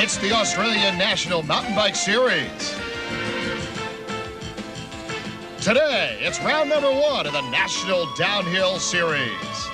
It's the Australian National Mountain Bike Series. Today, it's round number 1 of the National Downhill Series.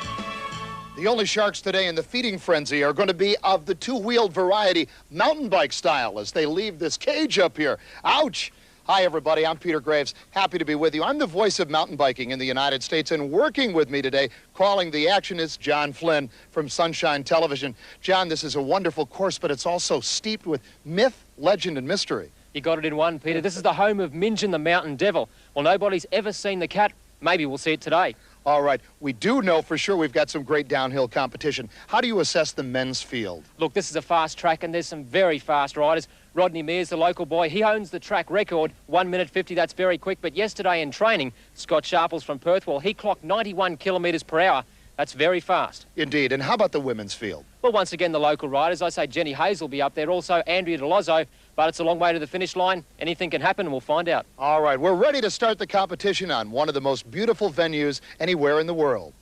The only sharks today in the feeding frenzy are going to be of the two-wheeled variety, mountain bike style, as they leave this cage up here. Ouch! Hi, everybody. I'm Peter Graves. Happy to be with you. I'm the voice of mountain biking in the United States, and working with me today, calling the action, is John Flynn from Sunshine Television. John, this is a wonderful course, but it's also steeped with myth, legend, and mystery. You got it in one, Peter. This is the home of Minjin the Mountain Devil. Well, nobody's ever seen the cat. Maybe we'll see it today. All right. We do know for sure we've got some great downhill competition. How do you assess the men's field? Look, this is a fast track, and there's some very fast riders. Rodney Mears, the local boy, he owns the track record, 1 minute 50. That's very quick. But yesterday in training, Scott Sharples from Perth, well, he clocked 91 kilometres per hour. That's very fast. Indeed. And how about the women's field? Well, once again, the local riders. I say Jenny Hayes will be up there. Also, Andrea DeLozzo. But it's a long way to the finish line. Anything can happen, and we'll find out. All right. We're ready to start the competition on one of the most beautiful venues anywhere in the world.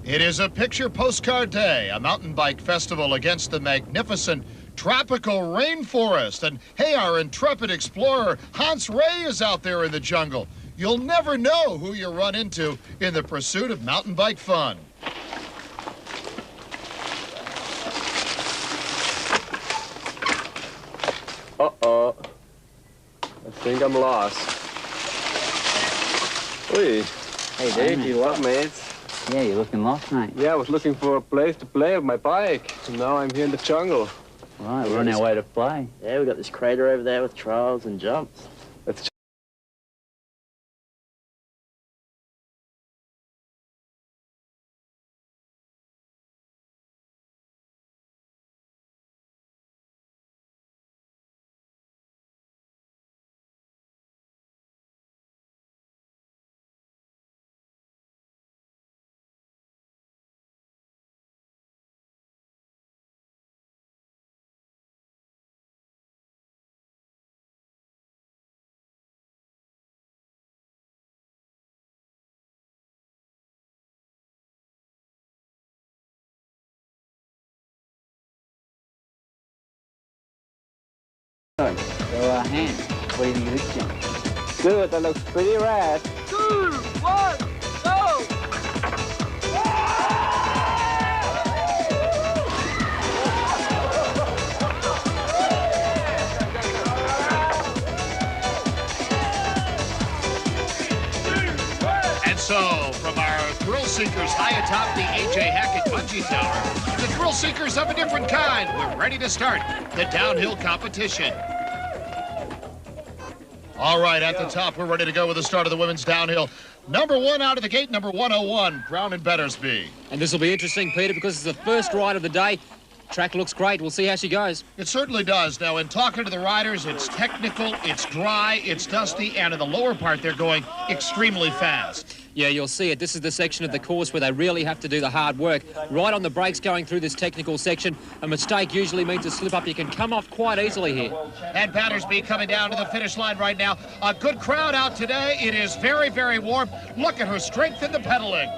It is a picture postcard day, a mountain bike festival against the magnificent tropical rainforest. And hey, our intrepid explorer, Hans Ray, is out there in the jungle. You'll never know who you run into in the pursuit of mountain bike fun. Uh-oh. I think I'm lost. Oi. Hey, dude, you what, mates? Yeah, you're looking lost, mate. Yeah, I was looking for a place to play with my bike. And now I'm here in the jungle. Right, we're on our way to play. Yeah, we've got this crater over there with trails and jumps. Let's So, hand, what do you think of this jump? Good, that looks pretty rad. 2, 1, go! And so, from our thrill seekers high atop the A.J. Hackett Bungee Tower, the thrill seekers of a different kind, we're ready to start the downhill competition. All right, at the top, we're ready to go with the start of the women's downhill. Number 1 out of the gate, number 101, Brown and Bettersby. And this will be interesting, Peter, because it's the first ride of the day. Track looks great. We'll see how she goes. It certainly does. Now, in talking to the riders, it's technical, it's dry, it's dusty, and in the lower part, they're going extremely fast. Yeah, you'll see it. This is the section of the course where they really have to do the hard work. Right on the brakes going through this technical section. A mistake usually means a slip up. You can come off quite easily here. And Battersby coming down to the finish line right now. A good crowd out today. It is very, very warm. Look at her strength in the pedaling.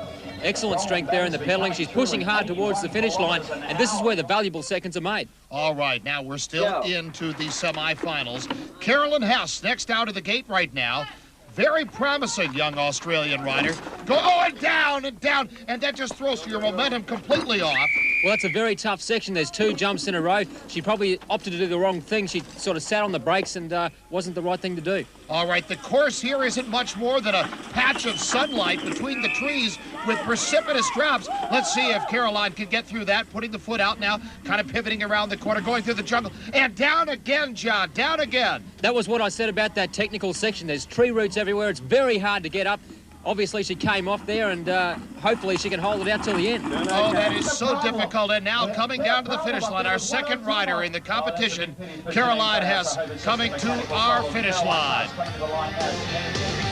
Excellent strength there in the pedaling. She's pushing hard towards the finish line, and this is where the valuable seconds are made. All right, now we're still into the semifinals. Carolyn Hess next out of the gate right now. Very promising young Australian rider. And down, and that just throws your momentum completely off. Well, that's a very tough section. There's 2 jumps in a row. She probably opted to do the wrong thing. She sort of sat on the brakes and wasn't the right thing to do. All right, the course here isn't much more than a patch of sunlight between the trees with precipitous drops. Let's see if Caroline can get through that, putting the foot out now, kind of pivoting around the corner, going through the jungle. And down again, John, down again. That was what I said about that technical section. There's tree roots everywhere. It's very hard to get up. Obviously, she came off there, and hopefully she can hold it out till the end. Oh, that is so difficult. And now coming down to the finish line, our second rider in the competition, Caroline Hess, coming to our finish line.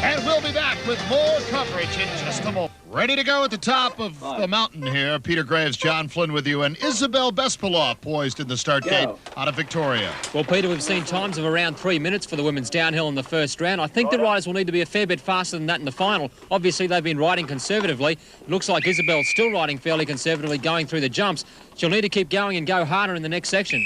And we'll be back with more coverage in just a moment. Ready to go at the top of the mountain here. Peter Graves, John Flynn with you, and Isabel Bespaloff poised in the start gate out of Victoria. Well, Peter, we've seen times of around 3 minutes for the women's downhill in the first round. I think the riders will need to be a fair bit faster than that in the final. Obviously, they've been riding conservatively. It looks like Isabel's still riding fairly conservatively, going through the jumps. She'll need to keep going and go harder in the next section.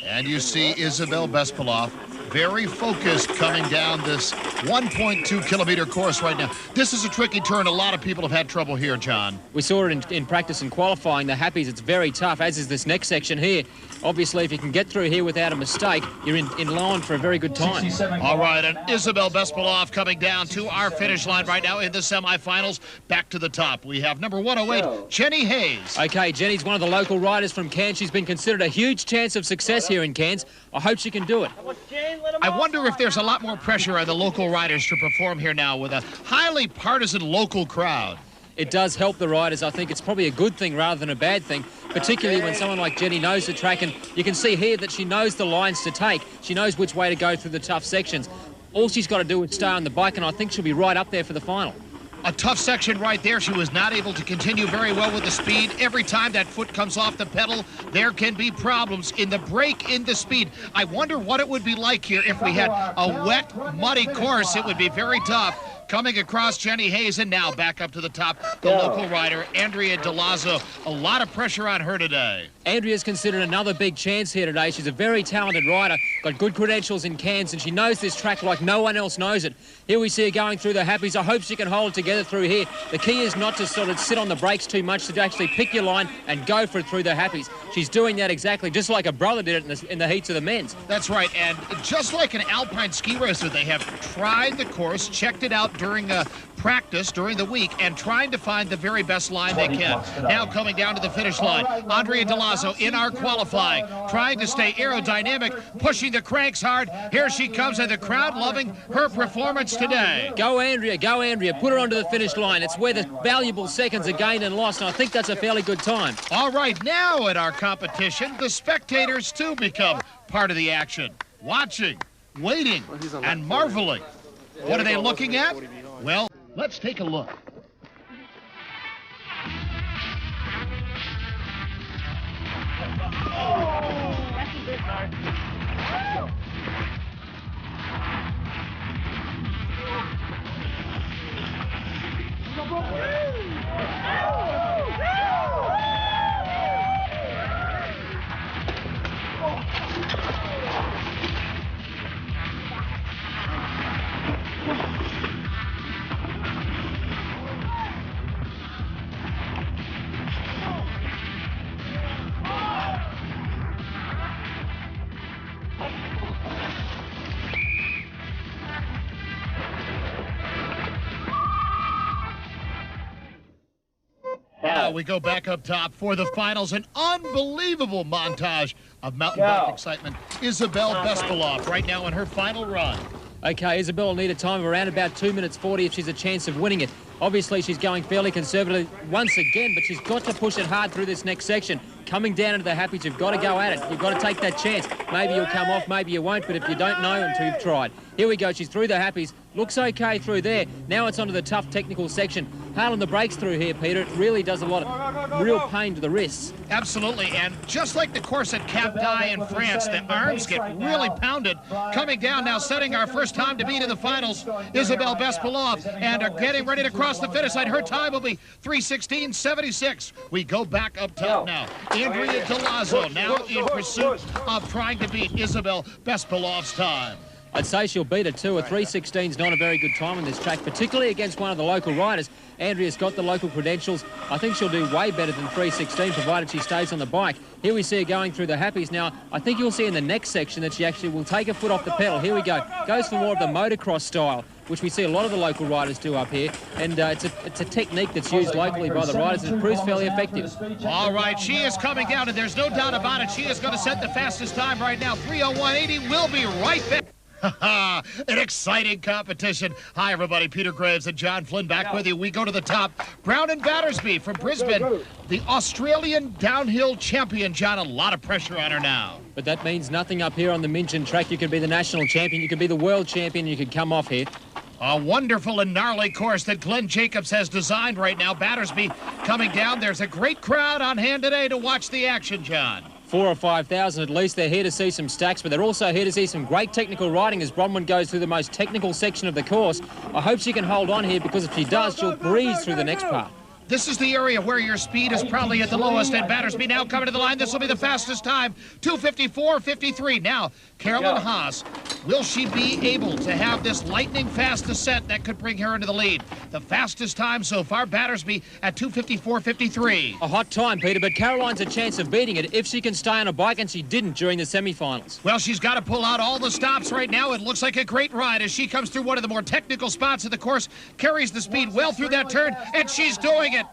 And you see Isabel Bespaloff very focused coming down this 1.2-kilometer course right now. This is a tricky turn. A lot of people have had trouble here, John. We saw it in practice and qualifying. The Happies, it's very tough, as is this next section here. Obviously, if you can get through here without a mistake, you're in line for a very good time. All right, and Isabel Bespaloff coming down to our finish line right now in the semifinals. Back to the top, we have number 108, Jenny Hayes. Okay, Jenny's one of the local riders from Cairns. She's been considered a huge chance of success here in Cairns. I hope she can do it. I wonder if there's a lot more pressure on the local riders to perform here now with a highly partisan local crowd. It does help the riders. I think it's probably a good thing rather than a bad thing, particularly when someone like Jenny knows the track, and you can see here that she knows the lines to take. She knows which way to go through the tough sections. All she's got to do is stay on the bike, and I think she'll be right up there for the final. A tough section right there. She was not able to continue very well with the speed. Every time that foot comes off the pedal, there can be problems in the brake, in the speed. I wonder what it would be like here if we had a wet, muddy course. It would be very tough. Coming across Jenny Hayes, and now back up to the top, the local rider, Andrea DeLazzo. A lot of pressure on her today. Andrea's considered another big chance here today. She's a very talented rider, got good credentials in Cairns, and she knows this track like no one else knows it. Here we see her going through the Happies. I hope she can hold it together through here. The key is not to sort of sit on the brakes too much, to actually pick your line and go for it through the Happies. She's doing that exactly just like her brother did it in the heats of the men's. That's right, and just like an alpine ski racer, they have tried the course, checked it out during practice during the week, and trying to find the very best line they can. Now coming down to the finish line, Andrea DeLazzo in our qualifying, trying to stay aerodynamic, pushing the cranks hard. Here she comes, and the crowd loving her performance today. Go Andrea, put her onto the finish line. It's where the valuable seconds are gained and lost, and I think that's a fairly good time. All right, now at our competition, the spectators too become part of the action, watching, waiting, and marveling. What are they looking at? Well, let's take a look. Now we go back up top for the finals. An unbelievable montage of mountain bike excitement. Isabel Bespaloff right now in her final run. Okay, Isabel will need a time of around about 2 minutes 40 if she's a chance of winning it. Obviously, she's going fairly conservatively once again, but she's got to push it hard through this next section. Coming down into the Happies, you've got to go at it. You've got to take that chance. Maybe you'll come off, maybe you won't, but if you don't know until you've tried. Here we go, she's through the Happies. Looks okay through there. Now it's onto the tough technical section. Hard on the brakes through here, Peter. It really does a lot of real pain to the wrists. Absolutely, and just like the course at Cap d'Aille in France, the arms get really pounded. Coming down now, setting our first time to beat in the finals, Isabel Bespaloff, and are getting ready to cross the finish line. Her time will be 3:16.76. We go back up top now. Andrea DeLazzo now in pursuit of trying to beat Isabel Bespaloff's time. I'd say she'll beat it too. A 3:16 is not a very good time on this track, particularly against one of the local riders. Andrea's got the local credentials. I think she'll do way better than 3:16, provided she stays on the bike. Here we see her going through the Happies. Now, I think you'll see in the next section that she actually will take her foot off the pedal. Here we go. Goes for more of the motocross style, which we see a lot of the local riders do up here. And it's a technique that's used locally by the riders, and it proves fairly effective. All right, she is coming down, and there's no doubt about it. She is going to set the fastest time right now. 3:01.80. We'll be right back. An exciting competition. Hi, everybody. Peter Graves and John Flynn back with you. We go to the top. Brown and Battersby from Brisbane, the Australian downhill champion. John, a lot of pressure on her now. But that means nothing up here on the Minchin track. You could be the national champion, you could be the world champion, you could come off here. A wonderful and gnarly course that Glenn Jacobs has designed right now. Battersby coming down. There's a great crowd on hand today to watch the action, John. 4,000 or 5,000 at least. They're here to see some stacks, but they're also here to see some great technical riding as Bronwyn goes through the most technical section of the course. I hope she can hold on here, because if she does, she'll breeze through the next part. This is the area where your speed is probably at the lowest, and Battersby now coming to the line. This will be the fastest time, 2:54.53. Now, Carolyn Haas, will she be able to have this lightning fast descent that could bring her into the lead? The fastest time so far, Battersby at 2:54.53. A hot time, Peter, but Caroline's a chance of beating it if she can stay on a bike, and she didn't during the semi-finals. Well, she's got to pull out all the stops right now. It looks like a great ride as she comes through one of the more technical spots of the course, carries the speed well through that turn, and she's doing it.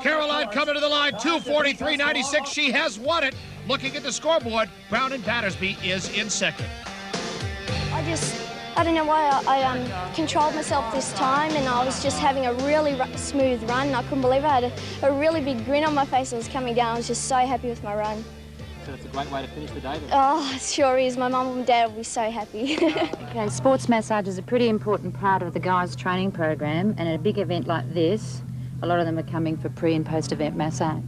Caroline coming to the line, 2:43.96. She has won it. Looking at the scoreboard, Brown and Battersby is in second. I don't know why I controlled myself this time, and I was just having a really smooth run. And I couldn't believe it. I had a really big grin on my face. I was coming down. I was just so happy with my run. So it's a great way to finish the day then. Oh, it sure is. My mum and dad will be so happy. Okay, sports massage is a pretty important part of the guys' training program, and at a big event like this, a lot of them are coming for pre- and post-event massage.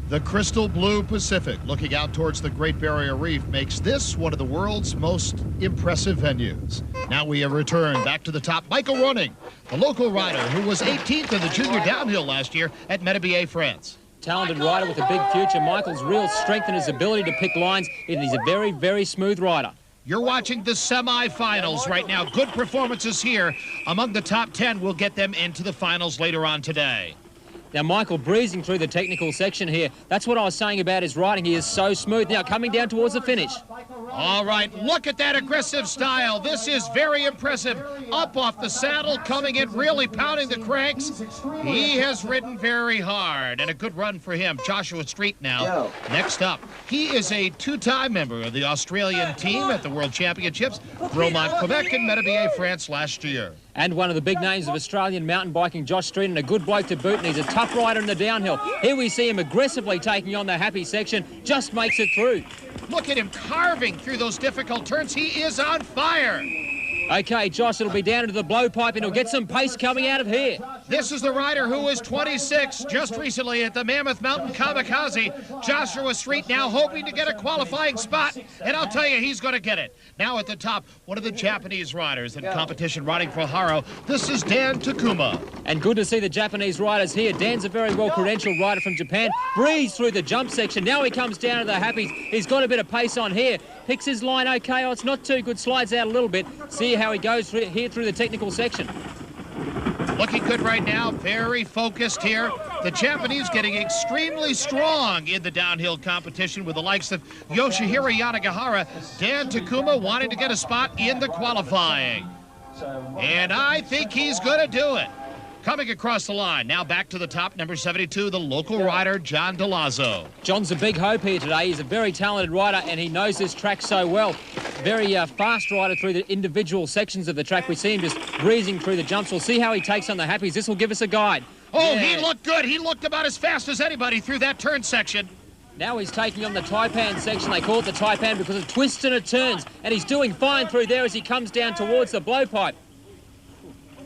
The crystal blue Pacific, looking out towards the Great Barrier Reef, makes this one of the world's most impressive venues. Now we have returned back to the top. Michael Running, the local rider who was 18th in the junior downhill last year at Metabier, France. Talented rider with a big future. Michael's real strength in his ability to pick lines, and he's a very, very smooth rider. You're watching the semi-finals right now. Good performances here among the top 10. We'll get them into the finals later on today. Now, Michael breezing through the technical section here. That's what I was saying about his riding. He is so smooth. Now, coming down towards the finish. All right, look at that aggressive style. This is very impressive. Up off the saddle, coming in, really pounding the cranks. He has ridden very hard, and a good run for him. Joshua Street now, next up. He is a two-time member of the Australian team at the World Championships, Bromont, Quebec, and Metabier, France last year. And one of the big names of Australian mountain biking, Josh Street, and a good bloke to boot, and he's a tough rider in the downhill. Here we see him aggressively taking on the happy section, just makes it through. Look at him carving through those difficult turns. He is on fire. Okay, Josh, it'll be down into the blowpipe, and he'll get some pace coming out of here. This is the rider who was 26 just recently at the Mammoth Mountain Kamikaze. Joshua Street now hoping to get a qualifying spot, and I'll tell you, he's going to get it. Now at the top, one of the Japanese riders in competition riding for Haro. This is Dan Takuma. And good to see the Japanese riders here. Dan's a very well-credentialed rider from Japan. Breeze through the jump section. Now he comes down to the happies. He's got a bit of pace on here. Picks his line okay. Oh, it's not too good. Slides out a little bit. See how he goes here through the technical section. Looking good right now. Very focused here. The Japanese getting extremely strong in the downhill competition with the likes of Yoshihiro Yanagihara. Dan Takuma wanting to get a spot in the qualifying. And I think he's going to do it. Coming across the line, now back to the top, number 72, the local rider, John DeLazzo. John's a big hope here today. He's a very talented rider, and he knows this track so well. Very fast rider through the individual sections of the track. We see him just breezing through the jumps. We'll see how he takes on the happies. This will give us a guide. Oh, yeah. He looked good. He looked about as fast as anybody through that turn section. Now he's taking on the taipan section. They call it the taipan because it twists and it turns, and he's doing fine through there as he comes down towards the blowpipe.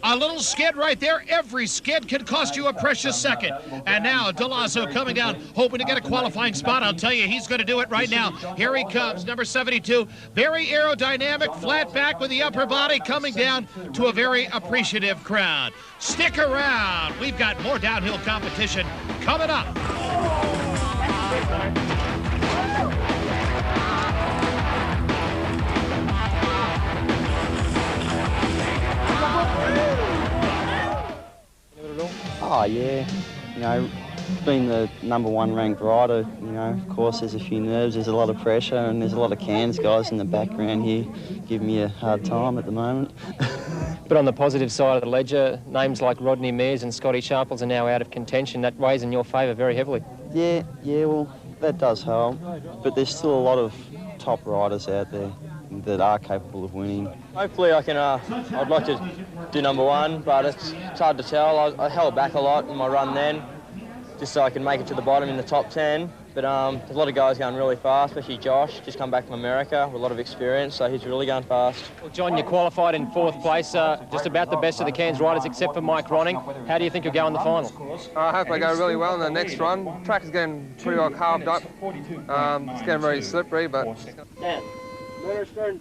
A little skid right there. Every skid can cost you a precious second. And now DeLazzo coming down, hoping to get a qualifying spot. I'll tell you, he's going to do it right now. Here he comes, number 72. Very aerodynamic, flat back with the upper body, coming down to a very appreciative crowd. Stick around. We've got more downhill competition coming up. Oh, yeah. You know, being the #1 ranked rider, you know, of course there's a few nerves, there's a lot of pressure, and there's a lot of Cairns guys in the background here giving me a hard time at the moment. But on the positive side of the ledger, names like Rodney Mears and Scotty Sharples are now out of contention. That weighs in your favour very heavily. Yeah, well, that does help. But there's still a lot of top riders out there that are capable of winning. Hopefully I can, I'd like to do #1, but it's hard to tell. I held back a lot in my run then. just so I can make it to the bottom in the top 10. But there's a lot of guys going really fast, especially Josh, just come back from America with a lot of experience, so he's really going fast. Well, John, you qualified in 4th place, just about the best of the Cairns riders except for Mike Ronning. How do you think you'll go in the final? I hope I go really well in the next run. Track is getting pretty well carved up. It's getting very slippery, but...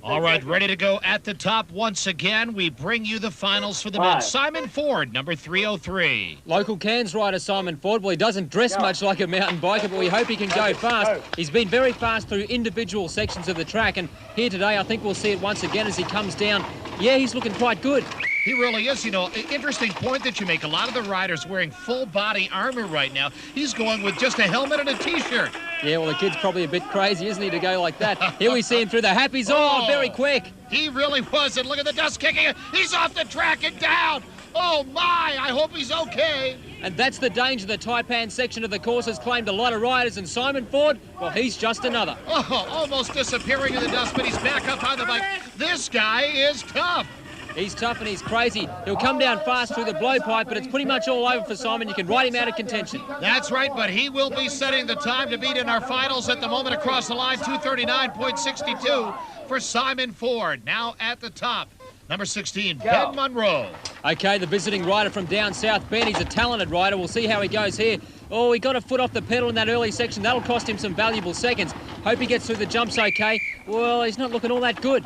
All right, ready to go at the top once again. We bring you the finals for the men. Simon Ford, number 303. Local Cairns rider Simon Ford. Well, he doesn't dress much like a mountain biker, but we hope he can go fast. He's been very fast through individual sections of the track, and here today I think we'll see it once again as he comes down. Yeah, he's looking quite good. He really is. You know, interesting point that you make. A lot of the riders wearing full body armor right now. He's going with just a helmet and a t-shirt. Yeah, well, the kid's probably a bit crazy, isn't he, to go like that? Here we see him through the happies. Oh, very quick. He really was. And look at the dust kicking. He's off the track and down. Oh, my. I hope he's okay. And that's the danger. The Taipan section of the course has claimed a lot of riders, and Simon Ford, well, he's just another. Oh, almost disappearing in the dust, but he's back up on the bike. This guy is tough. He's tough and he's crazy. He'll come down fast through the blowpipe, but it's pretty much all over for Simon. You can write him out of contention. That's right, but he will be setting the time to beat in our finals at the moment across the line, 2:39.62 for Simon Ford. Now at the top, number 16, Ben Munro. Okay, the visiting rider from down south, Ben. He's a talented rider. We'll see how he goes here. Oh, he got a foot off the pedal in that early section. That'll cost him some valuable seconds. Hope he gets through the jumps okay. Well, he's not looking all that good.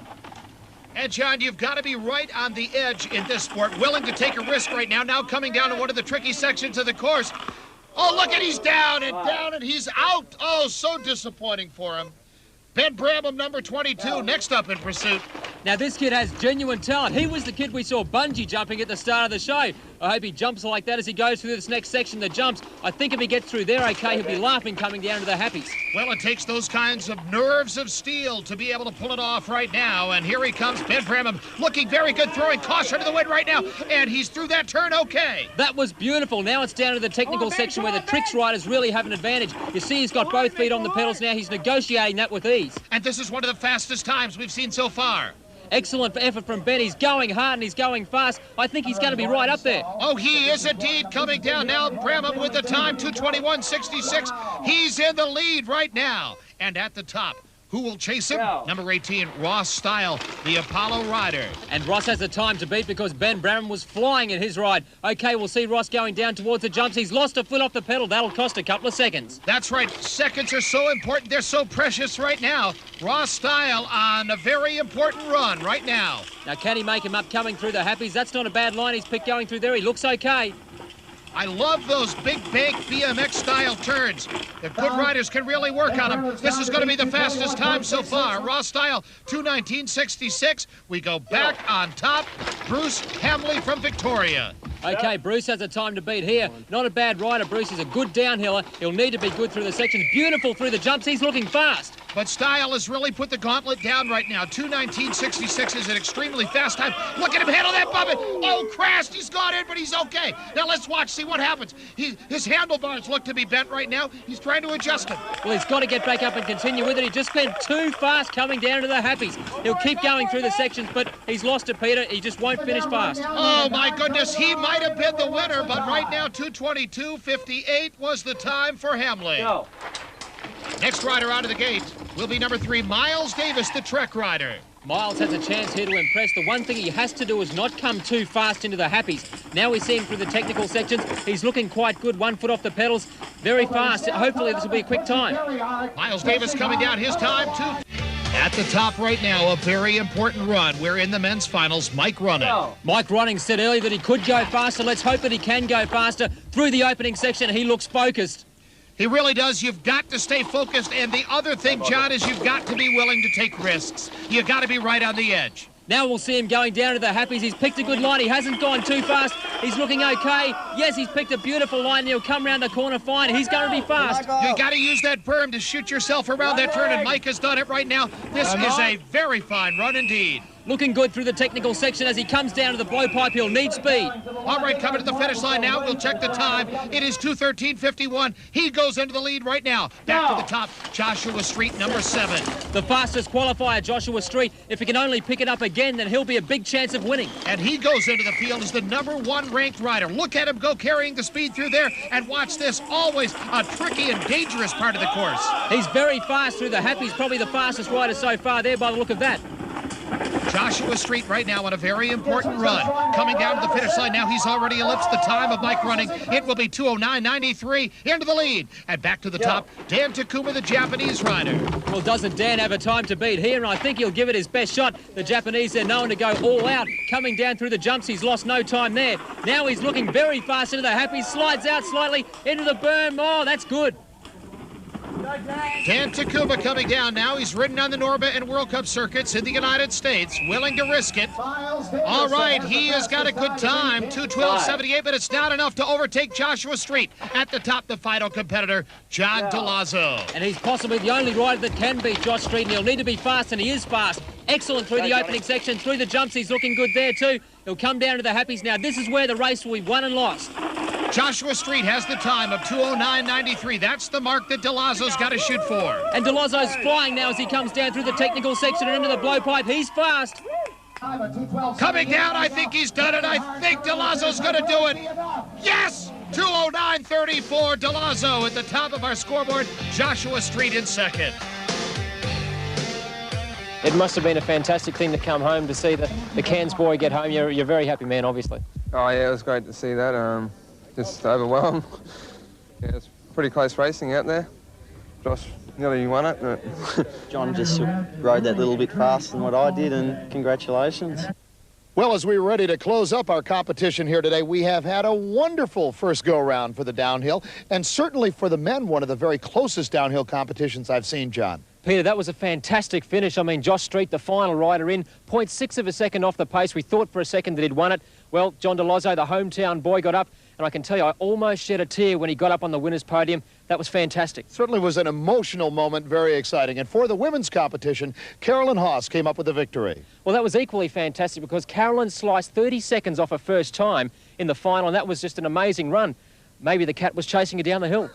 And, John, you've got to be right on the edge in this sport, willing to take a risk right now. Now coming down to one of the tricky sections of the course. Oh, look at he's down and he's out. Oh, so disappointing for him. Ben Bramham, number 22, next up in pursuit. Now, this kid has genuine talent. He was the kid we saw bungee jumping at the start of the show. I hope he jumps like that as he goes through this next section, the jumps. I think if he gets through there okay, he'll be laughing coming down to the happies. Well, it takes those kinds of nerves of steel to be able to pull it off right now. And here he comes, Ben Bramham, looking very good, throwing caution to the wind right now. And he's through that turn okay. That was beautiful. Now it's down to the technical section where the tricks riders really have an advantage. You see he's got both feet on the pedals now. He's negotiating that with ease. And this is one of the fastest times we've seen so far. Excellent effort from Ben. He's going hard and he's going fast. I think he's going to be right up there. Oh, he is indeed coming down now. Bramham with the time, 2:21.66. He's in the lead right now. And at the top, who will chase him? Number 18, Ross Style, the Apollo rider. And Ross has the time to beat because Ben Bramham was flying in his ride. Okay, we'll see Ross going down towards the jumps. He's lost a foot off the pedal. That'll cost a couple of seconds. That's right. Seconds are so important. They're so precious right now. Ross Style on a very important run right now. Now, can he make him up coming through the happies? That's not a bad line he's picked going through there. He looks okay. I love those big bank BMX-style turns. The good riders can really work on them. This is going to be the fastest time so far. Ross Style, 2:19.66. We go back on top. Bruce Hamley from Victoria. Okay, Bruce has a time to beat here. Not a bad rider, Bruce. He's a good downhiller. He'll need to be good through the sections. Beautiful through the jumps. He's looking fast. But Style has really put the gauntlet down right now. 2:19.66 is an extremely fast time. Look at him handle that bumpet. Oh, crashed. He's gone in, but he's okay. Now let's watch, see what happens. His handlebars look to be bent right now. He's trying to adjust them. Well, he's got to get back up and continue with it. He just went too fast coming down to the happies. He'll keep going through the sections, but he's lost to Peter. He just won't finish fast. Oh, my goodness. He might have been the winner, but right now, 2:22.58 was the time for Hamley. Go. Next rider out of the gate will be number 3, Miles Davis, the Trek rider. Miles has a chance here to impress. The one thing he has to do is not come too fast into the happies. Now we see him through the technical sections. He's looking quite good. 1 foot off the pedals. Very fast. Hopefully this will be a quick time. Miles Davis coming down his time, too. At the top right now, a very important run. We're in the men's finals. Mike Ronning. Mike Ronning said earlier that he could go faster. Let's hope that he can go faster. Through the opening section, he looks focused. He really does. You've got to stay focused. And the other thing, John, is you've got to be willing to take risks. You've got to be right on the edge. Now we'll see him going down to the happies. He's picked a good line. He hasn't gone too fast. He's looking okay. Yes, he's picked a beautiful line. He'll come round the corner fine. He's going to be fast. You've got to use that berm to shoot yourself around that turn, and Mike has done it right now. This is a very fine run indeed. looking good through the technical section. As he comes down to the blowpipe, he'll need speed. All right, coming to the finish line now. We'll check the time. It is 2:13.51. He goes into the lead right now. Back to the top, Joshua Street, number 7. The fastest qualifier, Joshua Street. If he can only pick it up again, then he'll be a big chance of winning. And he goes into the field as the number 1 ranked rider. Look at him go carrying the speed through there. And watch this, always a tricky and dangerous part of the course. He's very fast through the Happy's probably the fastest rider so far there by the look of that. Joshua Street right now on a very important run. Coming down to the finish line now, he's already ellipsed the time of Mike running. It will be 2:09.93 into the lead. And back to the top, Dan Takuma, the Japanese rider. Well, doesn't Dan have a time to beat here? And I think he'll give it his best shot. The Japanese, they're known to go all out. Coming down through the jumps, he's lost no time there. Now he's looking very fast into the Happy, slides out slightly into the berm. Oh, that's good. Dan Takuma coming down now. He's ridden on the Norba and World Cup circuits in the United States, willing to risk it. All right, he has got a good time, 2:12.78, but it's not enough to overtake Joshua Street. At the top, the final competitor, John DeLazzo. And he's possibly the only rider that can beat Josh Street, and he'll need to be fast, and he is fast. Excellent through the opening section, through the jumps, he's looking good there too. He'll come down to the Happies now. This is where the race will be won and lost. Joshua Street has the time of 2:09.93. That's the mark that DeLazzo's got to shoot for. And DeLazzo's flying now as he comes down through the technical section and into the blowpipe. He's fast. Coming down, I think he's done it. I think DeLazzo's going to do it. Yes! 2:09.34. DeLazzo at the top of our scoreboard. Joshua Street in second. It must have been a fantastic thing to come home to see the Cairns boy get home. You're a very happy man, obviously. Oh, yeah, it was great to see that. Just overwhelmed. Yeah, it's pretty close racing out there. Josh nearly won it. But John just rode that little bit faster than what I did, and congratulations. Well, as we're ready to close up our competition here today, we have had a wonderful first go-around for the downhill, and certainly for the men, one of the very closest downhill competitions I've seen, John. Peter, that was a fantastic finish. I mean, Josh Street, the final rider in, 0.6 of a second off the pace. We thought for a second that he'd won it. Well, John DeLazzo, the hometown boy, got up, and I can tell you, I almost shed a tear when he got up on the winner's podium. That was fantastic. Certainly was an emotional moment, very exciting. And for the women's competition, Carolyn Haas came up with the victory. Well, that was equally fantastic because Carolyn sliced 30 seconds off her first time in the final, and that was just an amazing run. Maybe the cat was chasing her down the hill.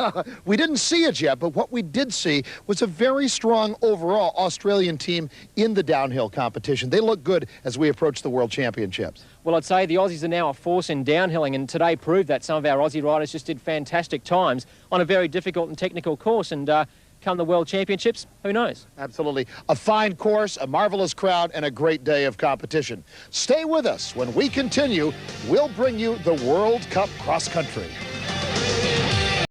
We didn't see it yet, but what we did see was a very strong overall Australian team in the downhill competition. They look good as we approach the World Championships. Well, I'd say the Aussies are now a force in downhilling, and today proved that. Some of our Aussie riders just did fantastic times on a very difficult and technical course, and come the World Championships, who knows? Absolutely. A fine course, a marvelous crowd, and a great day of competition. Stay with us. When we continue, we'll bring you the World Cup cross country.